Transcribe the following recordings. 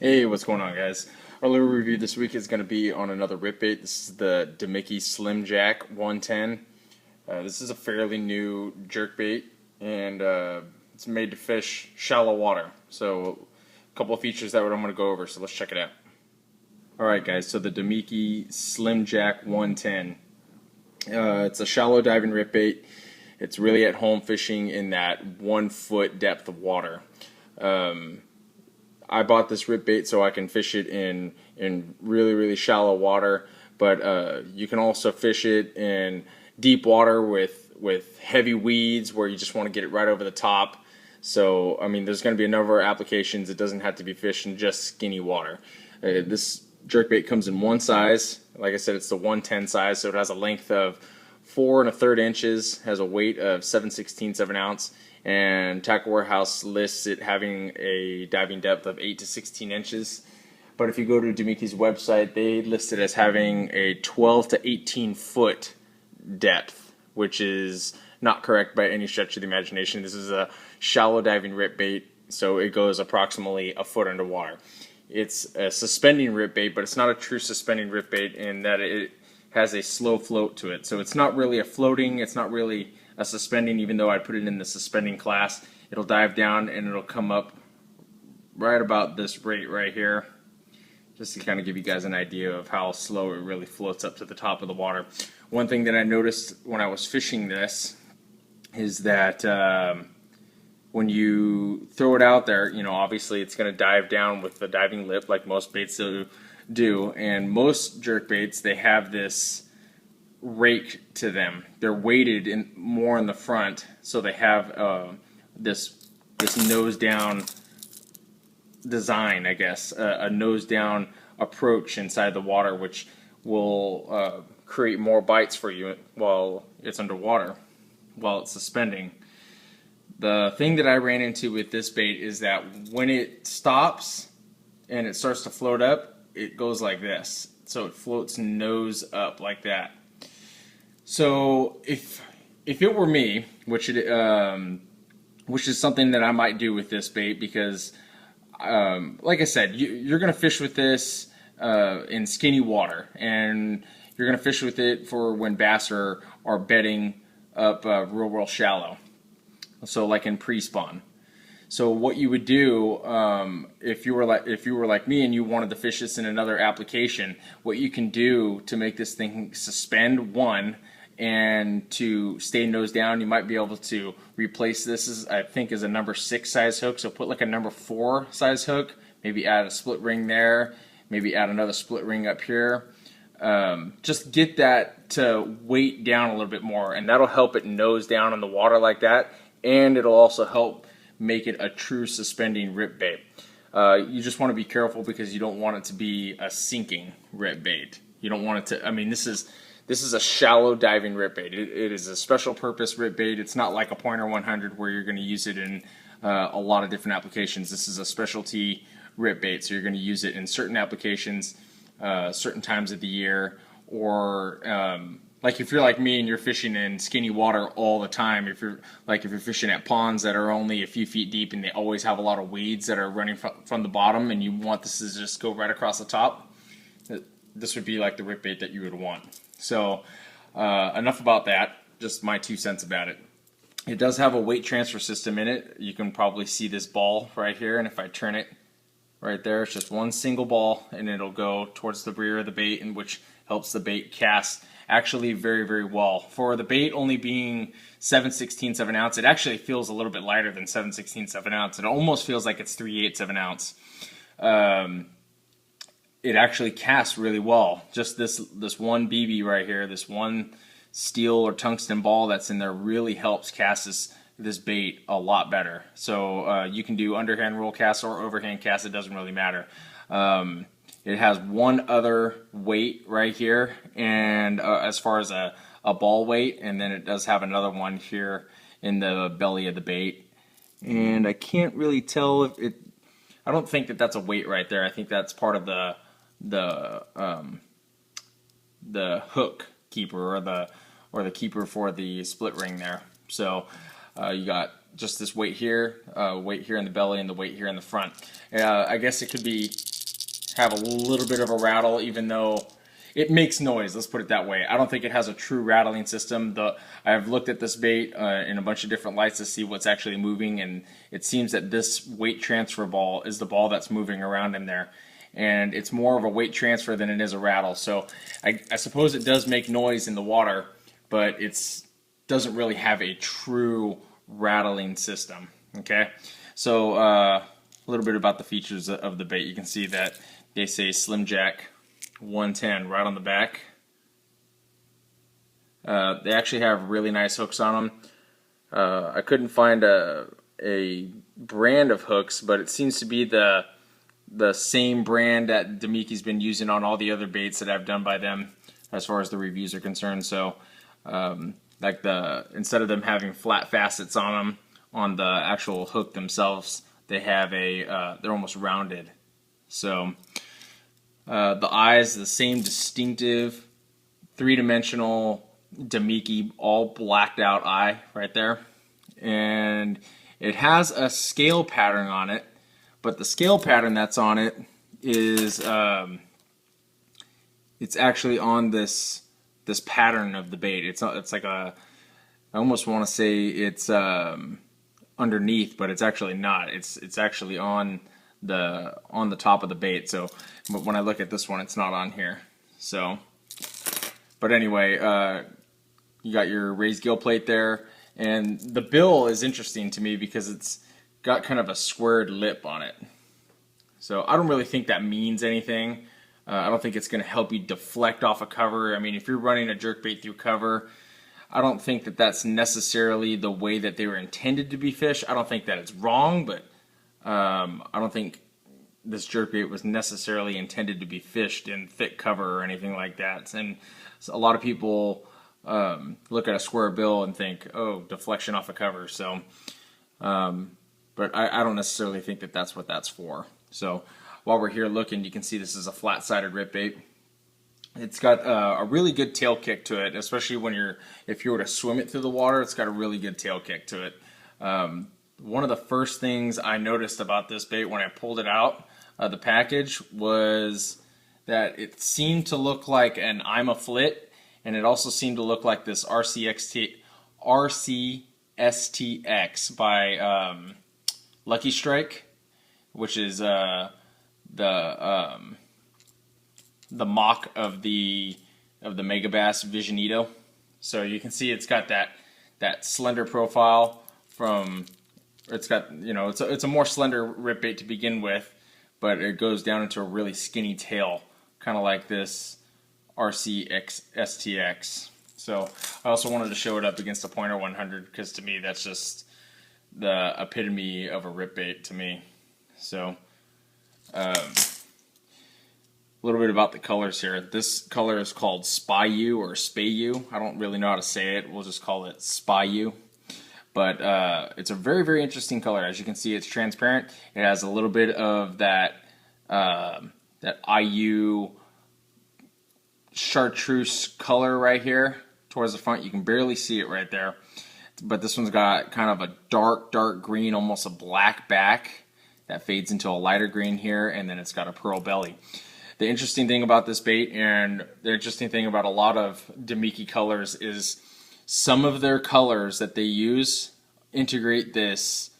Hey, what's going on, guys? Our little review this week is going to be on another ripbait. This is the Damiki Slim Jack 110. This is a fairly new jerkbait, and it's made to fish shallow water. So, a couple of features that I'm going to go over, so let's check it out. Alright, guys, so the Damiki Slim Jack 110. It's a shallow diving ripbait. It's really at home fishing in that 1 foot depth of water. I bought this ripbait so I can fish it in really shallow water, but you can also fish it in deep water with heavy weeds where you just want to get it right over the top. So I mean, there's going to be a number of applications. It doesn't have to be fished in just skinny water. This jerkbait comes in one size. Like I said, it's the 110 size, so it has a length of 4 1/3 inches, has a weight of 7/16 of an ounce, and Tackle Warehouse lists it having a diving depth of 8 to 16 inches. But if you go to Damiki's website, they list it as having a 12 to 18 foot depth, which is not correct by any stretch of the imagination. This is a shallow diving ripbait, so it goes approximately a foot underwater. It's a suspending ripbait, but it's not a true suspending ripbait in that it has a slow float to it. So it's not really a floating, it's not really a suspending, even though I put it in the suspending class. It'll dive down and it'll come up right about this rate right here, just to kind of give you guys an idea of how slow it really floats up to the top of the water. One thing that I noticed when I was fishing this is that when you throw it out there, you know, obviously it's going to dive down with the diving lip like most baits do, and most jerk baits, they have this rake to them. They're weighted in more in the front, so they have this nose down design, I guess, a nose down approach inside the water, which will create more bites for you while it's underwater, while it's suspending. The thing that I ran into with this bait is that when it stops and it starts to float up, it goes like this. So it floats nose up like that. So if it were me, which is something that I might do with this bait, because like I said, you're going to fish with this in skinny water, and you're going to fish with it for when bass are bedding up real shallow. So like in pre-spawn. So what you would do if you were like me and you wanted to fish this in another application, what you can do to make this thing suspend and to stay nose down, you might be able to replace this I think is a number 6 size hook. So put like a number 4 size hook, maybe add a split ring there, maybe add another split ring up here. Just get that to weight down a little bit more, and that'll help it nose down in the water like that. And it'll also help make it a true suspending rip bait. You just want to be careful because you don't want it to be a sinking rip bait. You don't want it to, I mean, this is a shallow diving rip bait. It is a special purpose rip bait. It's not like a Pointer 100 where you're going to use it in a lot of different applications. This is a specialty rip bait, so you're going to use it in certain applications, certain times of the year, or like if you're like me and you're fishing in skinny water all the time, if you're fishing at ponds that are only a few feet deep and they always have a lot of weeds that are running from the bottom, and you want this to just go right across the top, this would be like the rip bait that you would want. So enough about that, just my 2 cents about it. It does have a weight transfer system in it. You can probably see this ball right here, and if I turn it right there, it's just one single ball, and it'll go towards the rear of the bait, and which helps the bait cast actually very well. For the bait only being 7/16 of an ounce, it actually feels a little bit lighter than 7/16 of an ounce. It almost feels like it's 3/8 of an ounce. It actually casts really well. Just this one BB right here, this one steel or tungsten ball that's in there really helps cast this bait a lot better. So you can do underhand roll cast or overhand cast, it doesn't really matter. It has one other weight right here, and as far as a ball weight, and then it does have another one here in the belly of the bait. And I can't really tell if it, I don't think that that's a weight right there. I think that's part of the hook keeper, or the keeper for the split ring there. So you got just this weight here in the belly, and the weight here in the front. I guess it could be have a little bit of a rattle, even though it makes noise. Let's put it that way. I don't think it has a true rattling system. I've looked at this bait in a bunch of different lights to see what's actually moving, and it seems that this weight transfer ball is the ball that's moving around in there. And it's more of a weight transfer than it is a rattle. So I suppose it does make noise in the water, but it doesn't really have a true rattling system. Okay, so a little bit about the features of the bait. You can see that they say Slim Jack 110 right on the back. They actually have really nice hooks on them. I couldn't find a brand of hooks, but it seems to be the same brand that Damiki's been using on all the other baits that I've done by them as far as the reviews are concerned. So like instead of them having flat facets on them on the actual hook themselves, they have they're almost rounded. So the eyes, the same distinctive three-dimensional Damiki all blacked out eye right there, and it has a scale pattern on it. But the scale pattern that's on it is it's actually on this pattern of the bait. It's like I almost want to say it's underneath, but it's actually not. It's actually on the top of the bait. So, but when I look at this one, it's not on here. So, but anyway, you got your raised gill plate there, and the bill is interesting to me because it's got kind of a squared lip on it. So I don't really think that means anything. I don't think it's going to help you deflect off a cover. I mean, if you're running a jerkbait through cover, I don't think that that's necessarily the way that they were intended to be fished. I don't think that it's wrong, but I don't think this jerkbait was necessarily intended to be fished in thick cover or anything like that. And a lot of people look at a square bill and think, oh, deflection off a cover. So but I don't necessarily think that that's what that's for. So while we're here looking, you can see this is a flat-sided rip bait. It's got a really good tail kick to it, especially if you were to swim it through the water. It's got a really good tail kick to it. One of the first things I noticed about this bait when I pulled it out of the package was that it seemed to look like an I'm a Flit, and it also seemed to look like this RCSTX by Lucky Strike, which is the mock of the Megabass Visionito. So you can see it's got that slender profile from. It's got, it's a more slender rip bait to begin with, but it goes down into a really skinny tail, kind of like this RCSTX. So I also wanted to show it up against a Pointer 100 because to me that's just the epitome of a rip bait to me. So a little bit about the colors here. This color is called Spy-U or Spay-U. I don't really know how to say it. We'll just call it Spy-U. But it's a very, very interesting color. As you can see, it's transparent. It has a little bit of that IU chartreuse color right here towards the front. You can barely see it right there. But this one's got kind of a dark green, almost a black back that fades into a lighter green here, and then it's got a pearl belly. The interesting thing about this bait, and the interesting thing about a lot of Damiki colors, is some of their colors that they use integrate this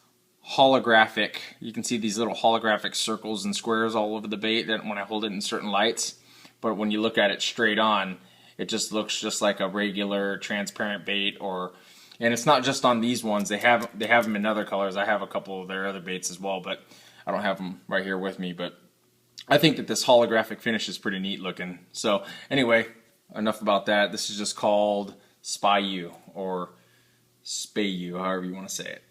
holographic. You can see these little holographic circles and squares all over the bait that when I hold it in certain lights. But when you look at it straight on, it just looks just like a regular transparent bait. And it's not just on these ones. They have them in other colors. I have a couple of their other baits as well, but I don't have them right here with me. But I think that this holographic finish is pretty neat looking. So anyway, enough about that. This is just called Spy-U or Spay-U, however you want to say it.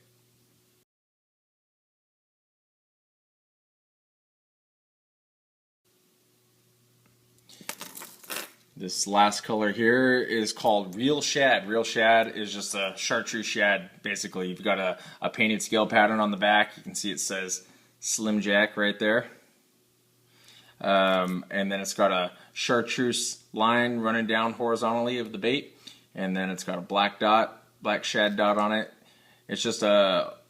This last color here is called Real Shad. Real Shad is just a chartreuse shad, basically. You've got a painted scale pattern on the back. You can see it says Slim Jack right there. And then it's got a chartreuse line running down horizontally of the bait. And then it's got a black shad dot on it. It's just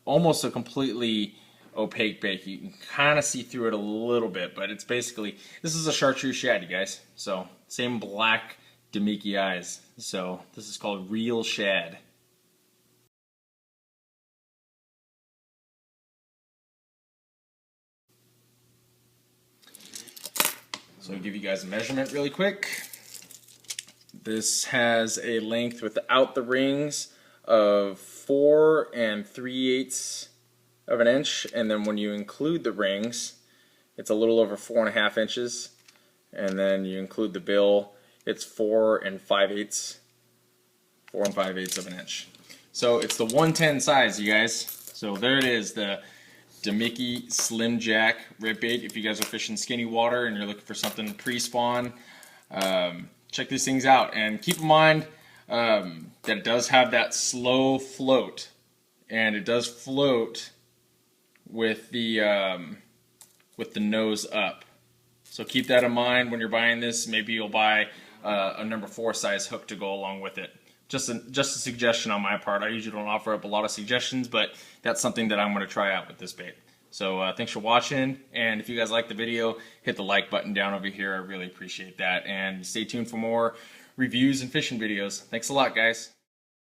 almost a completely opaque bait. You can kind of see through it a little bit, but it's basically, this is a chartreuse shad, you guys. So same black Damiki eyes. So this is called real shad. So I'll give you guys a measurement really quick. This has a length without the rings of 4 3/8 of an inch, and then when you include the rings, it's a little over 4.5 inches, and then you include the bill, it's 4 5/8 of an inch. So it's the 110 size, you guys. So there it is, the Damiki Slim Jack ripbait. If you guys are fishing skinny water and you're looking for something pre-spawn, check these things out. And keep in mind that it does have that slow float, and it does float with the nose up. So keep that in mind when you're buying this. Maybe you'll buy a number 4 size hook to go along with it. Just a suggestion on my part. I usually don't offer up a lot of suggestions, but that's something that I'm going to try out with this bait. So thanks for watching, and if you guys like the video, hit the like button down over here. I really appreciate that, and stay tuned for more reviews and fishing videos. Thanks a lot, guys.